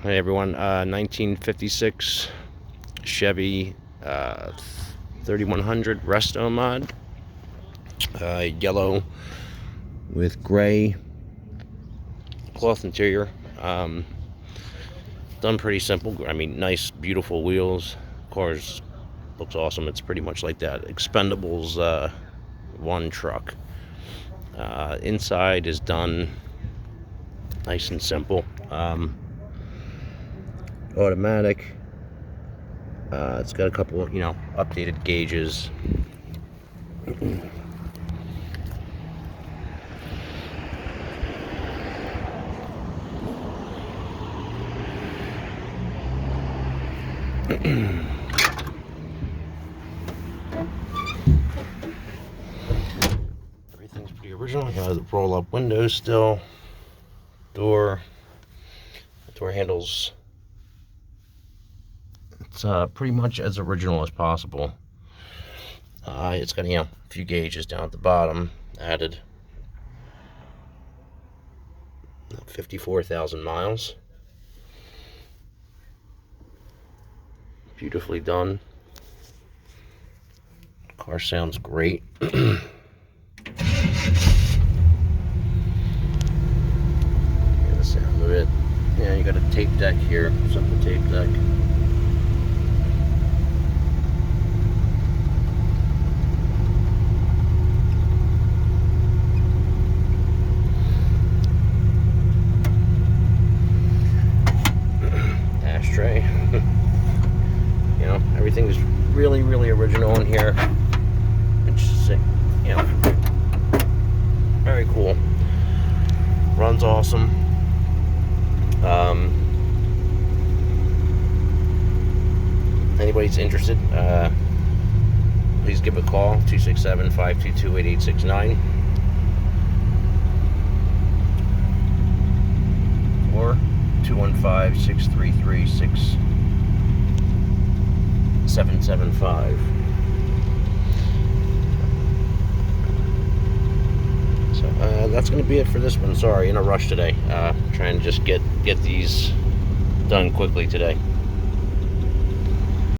Hey everyone, 1956 Chevy 3100 restomod, yellow with gray cloth interior. Done pretty simple. I mean, nice, beautiful wheels. Cars looks awesome. It's pretty much like that Expendables 1 truck. Inside is done nice and simple. Automatic. It's got a couple of, updated gauges. Everything's pretty original. Got the roll-up windows still. Door handles. It's pretty much as original as possible. It's got a few gauges down at the bottom added. 54,000 miles. Beautifully done. Car sounds great. Hear the sound of it. Yeah, you got a tape deck here. Simple tape deck. Ashtray. Everything is really, really original in here. It's just, very cool. Runs awesome. Anybody's interested, please give a call, 267-522-8869. Or 215-633-6775. So that's going to be it for this one. Sorry, in a rush today. Trying to just get these done quickly today.